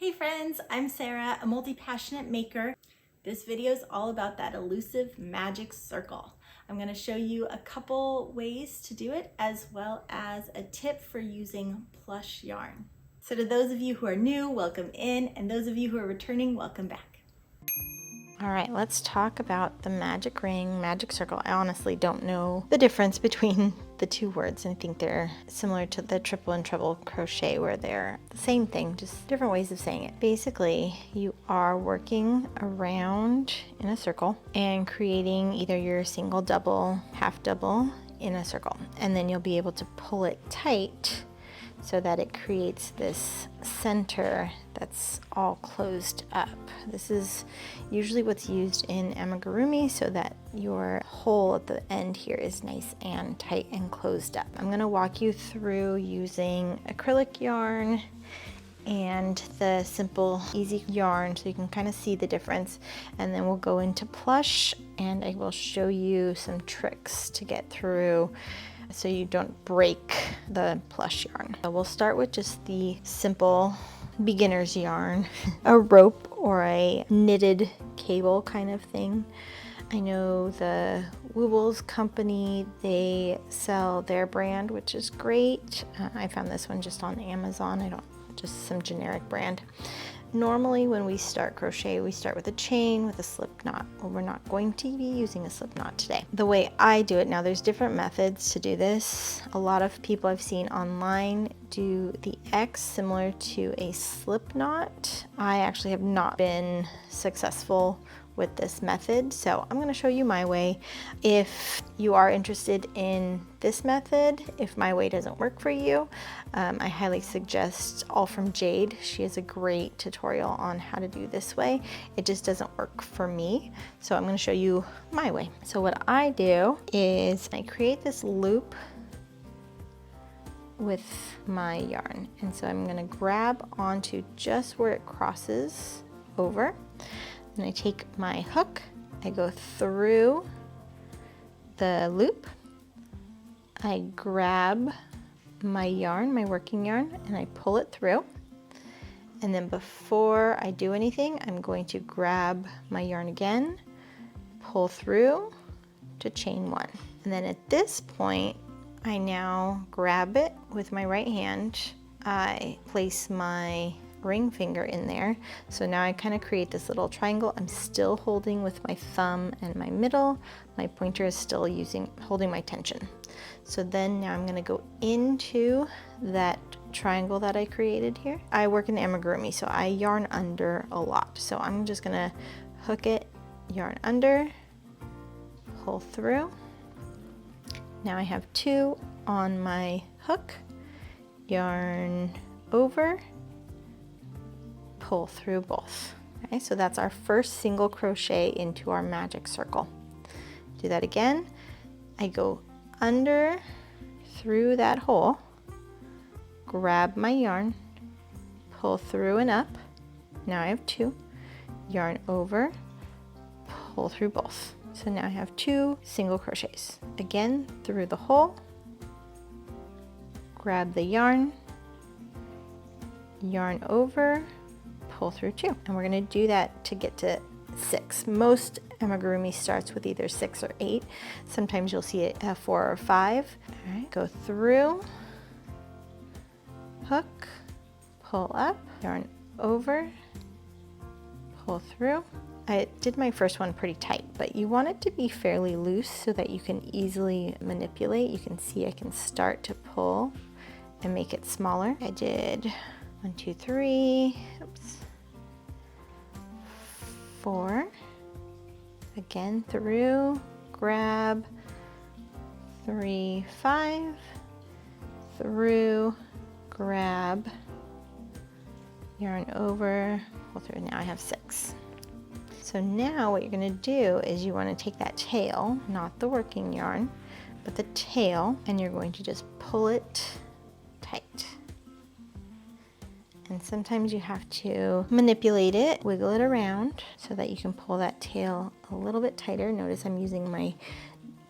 Hey friends, I'm Sarah, a multi-passionate maker. This video is all about that elusive magic circle. I'm going to show you a couple ways to do it as well as a tip for using plush yarn. So to those of you who are new, welcome in, and those of you who are returning, welcome back. All right, let's talk about the magic ring, magic circle. I honestly don't know the difference between the two words. I think they're similar to the triple and treble crochet where they're the same thing, just different ways of saying it. Basically, you are working around in a circle and creating either your single, double, half double in a circle. And then you'll be able to pull it tight so that it creates this center that's all closed up. This is usually what's used in amigurumi so that your hole at the end here is nice and tight and closed up. I'm going to walk you through using acrylic yarn and the simple easy yarn so you can kind of see the difference, and then we'll go into plush and I will show you some tricks to get through so you don't break the plush yarn. So we'll start with just the simple beginner's yarn, a rope or a knitted cable kind of thing. I know the Woobles company, they sell their brand, which is great. I found this one just on Amazon. Just some generic brand. Normally when we start crochet, we start with a chain with a slip knot. Well, we're not going to be using a slip knot today. The way I do it, now there's different methods to do this. A lot of people I've seen online do the X similar to a slip knot. I actually have not been successful with this method, so I'm going to show you my way. If you are interested in this method, if my way doesn't work for you, I highly suggest All From Jade. She has a great tutorial on how to do this way. It just doesn't work for me, so I'm going to show you my way. So what I do is I create this loop with my yarn, and so I'm going to grab onto just where it crosses over. And I take my hook, I go through the loop, I grab my yarn, my working yarn, and I pull it through. And then before I do anything, I'm going to grab my yarn again, pull through to chain one. And then at this point, I now grab it with my right hand. I place my ring finger in there. So now I kind of create this little triangle. I'm still holding with my thumb and my middle. My pointer is still holding my tension. So then now I'm going to go into that triangle that I created here. I work in amigurumi, so I yarn under a lot. So I'm just going to hook it, yarn under, pull through. Now I have two on my hook, yarn over, pull through both. Okay, so that's our first single crochet into our magic circle. Do that again. I go under through that hole, grab my yarn, pull through and up. Now I have two, yarn over, pull through both. So now I have two single crochets. Again, through the hole, grab the yarn over, pull through two. And we're gonna do that to get to 6. Most amigurumi starts with either 6 or 8. Sometimes you'll see it 4 or 5. All right, go through, hook, pull up, yarn over, pull through. I did my first one pretty tight, but you want it to be fairly loose so that you can easily manipulate. You can see I can start to pull and make it smaller. I did 1, 2, 3, oops, 4, again through, grab, 3, 5, through, grab, yarn over, pull through. Now I have 6. So now what you're going to do is you want to take that tail, not the working yarn, but the tail, and you're going to just pull it tight. And sometimes you have to manipulate it, wiggle it around so that you can pull that tail a little bit tighter. Notice I'm using my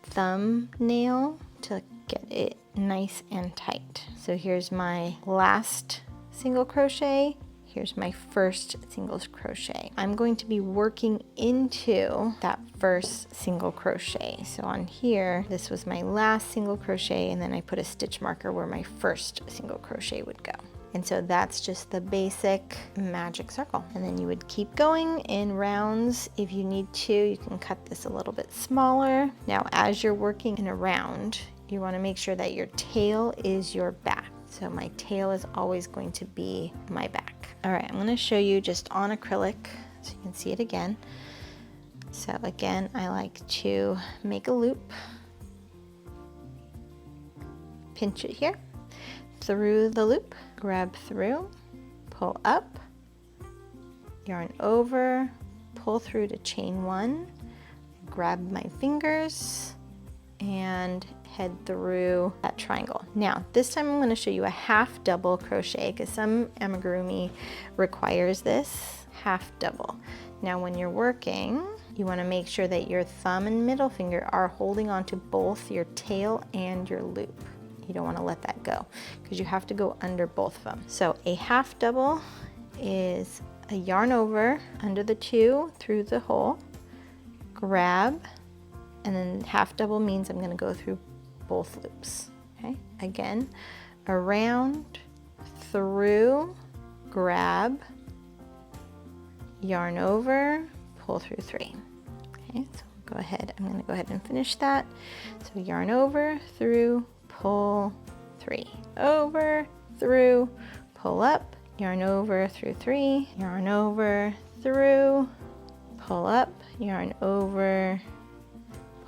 thumbnail to get it nice and tight. So here's my last single crochet. here's my first single crochet. I'm going to be working into that first single crochet. So on here, this was my last single crochet, and then I put a stitch marker where my first single crochet would go. And so that's just the basic magic circle. And then you would keep going in rounds. If you need to, you can cut this a little bit smaller. Now, as you're working in a round, you want to make sure that your tail is your back. So my tail is always going to be my back. All right, I'm going to show you just on acrylic so you can see it again. So again, I like to make a loop, pinch it here, through the loop, grab through, pull up, yarn over, pull through to chain one, grab my fingers, and head through that triangle. Now, this time I'm going to show you a half double crochet because some amigurumi requires this half double. Now, when you're working, you want to make sure that your thumb and middle finger are holding on to both your tail and your loop. You don't want to let that go because you have to go under both of them. So a half double is a yarn over under the two through the hole, grab, and then half double means I'm going to go through both loops. Okay, again, around, through, grab, yarn over, pull through three. Okay, so go ahead, I'm going to go ahead and finish that. So yarn over, through, pull, three, over, through, pull up, yarn over, through three, yarn over, through, pull up, yarn over,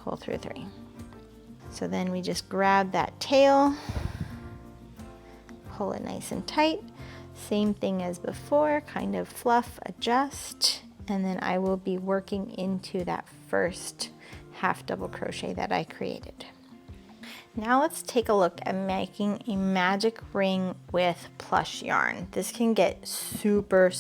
pull through three. So then we just grab that tail, pull it nice and tight. Same thing as before, kind of fluff, adjust, and then I will be working into that first half double crochet that I created. Now let's take a look at making a magic ring with plush yarn. This can get super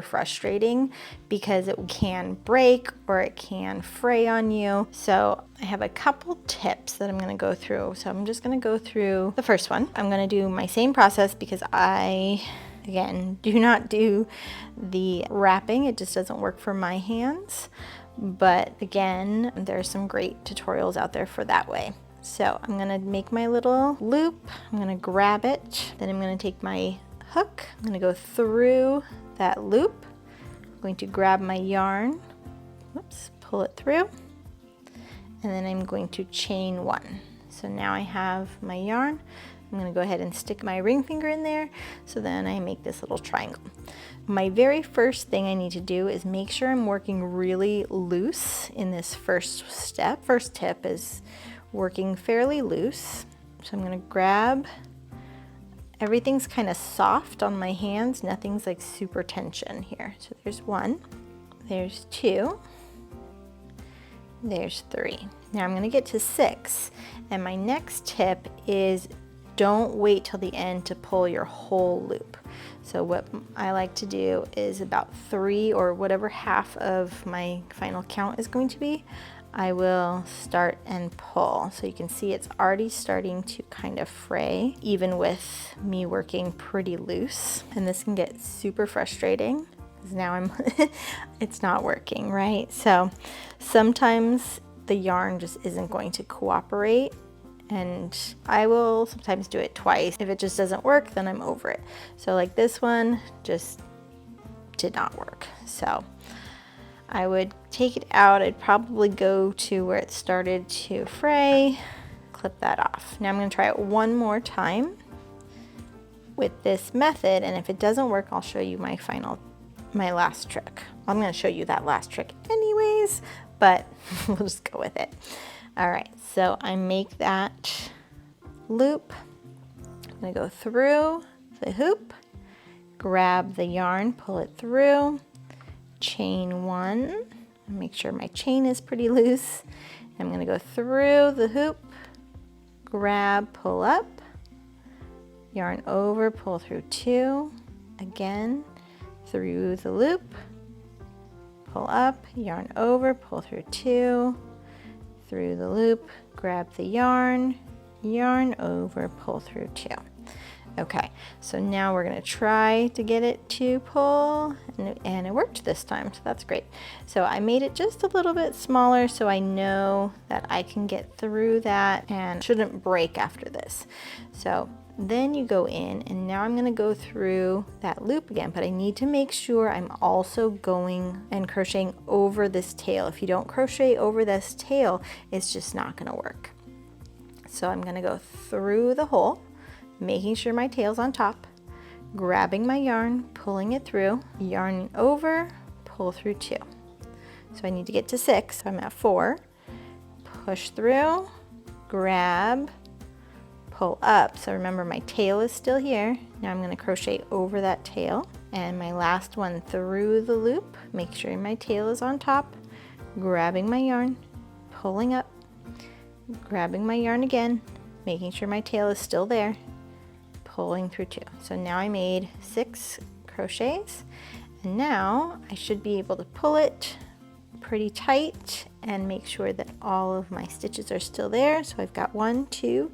frustrating because it can break or it can fray on you. So I have a couple tips that I'm going to go through. So I'm just going to go through the first one. I'm going to do my same process because I, again, do not do the wrapping. It just doesn't work for my hands. But again, there's some great tutorials out there for that way. So I'm going to make my little loop, I'm going to grab it, then I'm going to take my hook, I'm going to go through that loop, I'm going to grab my yarn, whoops, pull it through, and then I'm going to chain one. So now I have my yarn, I'm going to go ahead and stick my ring finger in there, so then I make this little triangle. My very first thing I need to do is make sure I'm working really loose in this first step. First tip is working fairly loose. So I'm going to grab, everything's kind of soft on my hands, nothing's like super tension here. So there's one, there's two, there's three. Now I'm going to get to six, and my next tip is don't wait till the end to pull your whole loop. So what I like to do is about three, or whatever half of my final count is going to be, I will start and pull. So you can see it's already starting to kind of fray, even with me working pretty loose. And this can get super frustrating because now it's not working, right? So sometimes the yarn just isn't going to cooperate, and I will sometimes do it twice. If it just doesn't work, then I'm over it. So like this one just did not work. So I would take it out. I'd probably go to where it started to fray, clip that off. Now I'm going to try it one more time with this method, and if it doesn't work, I'll show you my last trick. I'm going to show you that last trick anyways, but we'll just go with it. All right, so I make that loop. I'm going to go through the hoop, grab the yarn, pull it through, chain one, make sure my chain is pretty loose. I'm going to go through the hoop, grab, pull up, yarn over, pull through two, again through the loop, pull up, yarn over, pull through two, through the loop, grab the yarn, yarn over, pull through two. Okay, so now we're gonna try to get it to pull, and it worked this time, so that's great. So I made it just a little bit smaller so I know that I can get through that and shouldn't break after this. So then you go in, and now I'm gonna go through that loop again, but I need to make sure I'm also going and crocheting over this tail. If you don't crochet over this tail, it's just not gonna work. So I'm gonna go through the hole, making sure my tail's on top, grabbing my yarn, pulling it through, yarning over, pull through 2. So I need to get to 6, so I'm at 4, push through, grab, pull up. So remember my tail is still here. Now I'm gonna crochet over that tail, and my last one through the loop, make sure my tail is on top, grabbing my yarn, pulling up, grabbing my yarn again, making sure my tail is still there, pulling through 2. So now I made 6 crochets, and now I should be able to pull it pretty tight and make sure that all of my stitches are still there. So I've got 1, 2,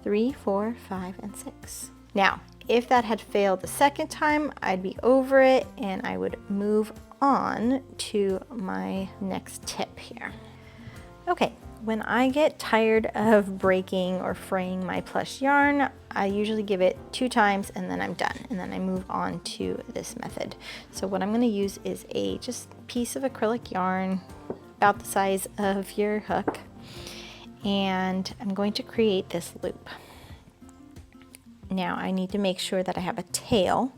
3, 4, 5, and 6. Now, if that had failed the second time, I'd be over it and I would move on to my next tip here. Okay, when I get tired of breaking or fraying my plush yarn, I usually give it 2 times and then I'm done, and then I move on to this method. So what I'm going to use is a just piece of acrylic yarn about the size of your hook, and I'm going to create this loop. Now I need to make sure that I have a tail,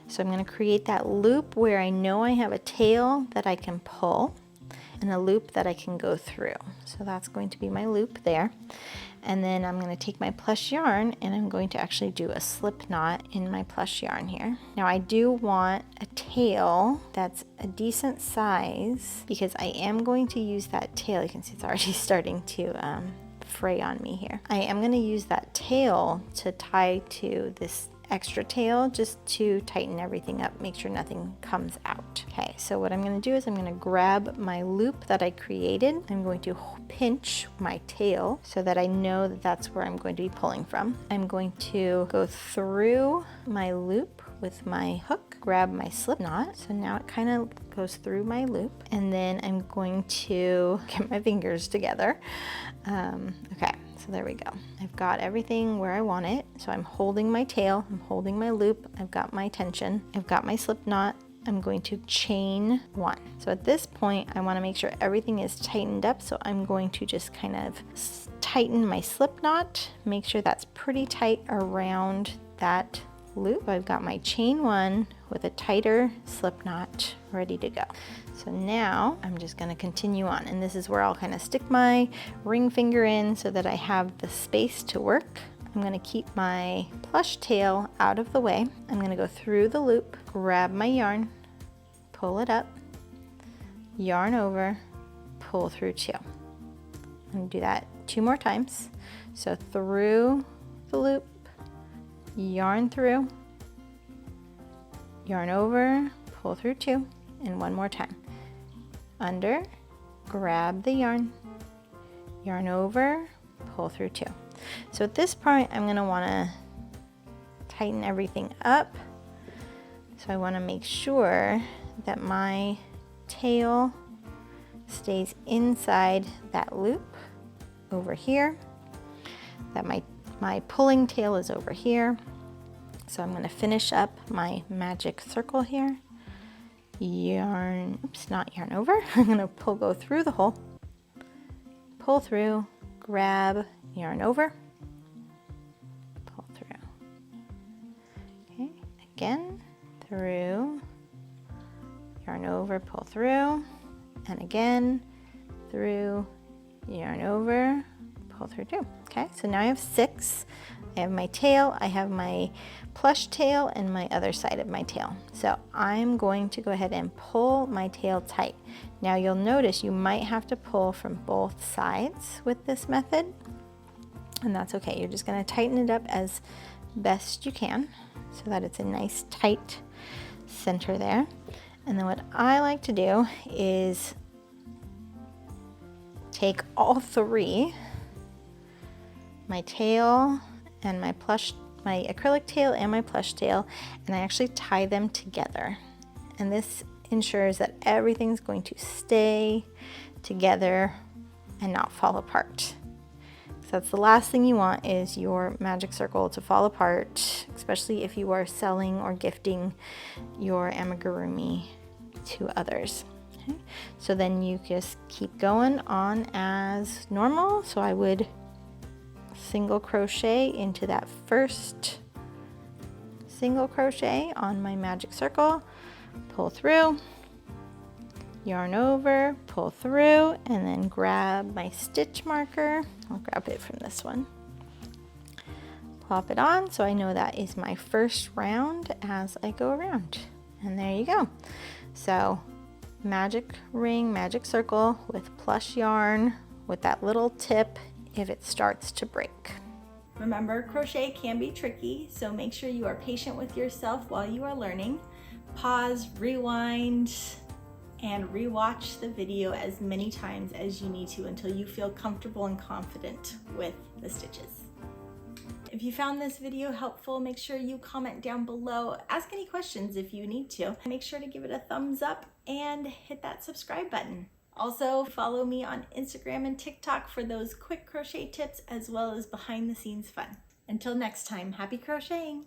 so I'm going to create that loop where I know I have a tail that I can pull and a loop that I can go through. So that's going to be my loop there. And then I'm going to take my plush yarn and I'm going to actually do a slip knot in my plush yarn here. Now I do want a tail that's a decent size because I am going to use that tail. You can see it's already starting to fray on me here. I am going to use that tail to tie to this extra tail just to tighten everything up, make sure nothing comes out. Okay, so what I'm going to do is I'm going to grab my loop that I created. I'm going to pinch my tail so that I know that that's where I'm going to be pulling from. I'm going to go through my loop with my hook, grab my slip knot. So now it kind of goes through my loop, and then I'm going to get my fingers together. Okay. So there we go. I've got everything where I want it. So I'm holding my tail, I'm holding my loop, I've got my tension, I've got my slip knot. I'm going to chain 1. So at this point, I want to make sure everything is tightened up. So I'm going to just kind of tighten my slip knot, make sure that's pretty tight around that loop. I've got my chain 1 with a tighter slip knot ready to go. So now I'm just going to continue on, and this is where I'll kind of stick my ring finger in so that I have the space to work. I'm going to keep my plush tail out of the way. I'm going to go through the loop, grab my yarn, pull it up, yarn over, pull through 2. I'm going to do that 2 more times. So through the loop, yarn through, yarn over, pull through 2, and 1 more time. Under, grab the yarn, yarn over, pull through 2. So at this point, I'm going to want to tighten everything up. So I want to make sure that my tail stays inside that loop over here, that my pulling tail is over here. So I'm going to finish up my magic circle here. Yarn, oops, not yarn over. I'm going to go through the hole, pull through, grab, yarn over, pull through. Okay, again, through, yarn over, pull through, and again, through, yarn over, pull through 2. Okay, so now I have 6. I have my tail, I have my plush tail, and my other side of my tail. So I'm going to go ahead and pull my tail tight. Now you'll notice you might have to pull from both sides with this method, and that's okay. You're just going to tighten it up as best you can so that it's a nice tight center there. And then what I like to do is take all 3, my tail and my plush my acrylic tail and my plush tail, and I actually tie them together. And this ensures that everything's going to stay together and not fall apart. So that's the last thing you want, is your magic circle to fall apart, especially if you are selling or gifting your amigurumi to others. Okay. So then you just keep going on as normal. So I would single crochet into that first single crochet on my magic circle, pull through, yarn over, pull through, and then grab my stitch marker. I'll grab it from this one. Plop it on so I know that is my first round as I go around. And there you go. So magic ring, magic circle with plush yarn with that little tip if it starts to break. Remember, crochet can be tricky, so make sure you are patient with yourself while you are learning. Pause, rewind, and rewatch the video as many times as you need to until you feel comfortable and confident with the stitches. If you found this video helpful, make sure you comment down below. Ask any questions if you need to. Make sure to give it a thumbs up and hit that subscribe button. Also, follow me on Instagram and TikTok for those quick crochet tips as well as behind the scenes fun. Until next time, happy crocheting!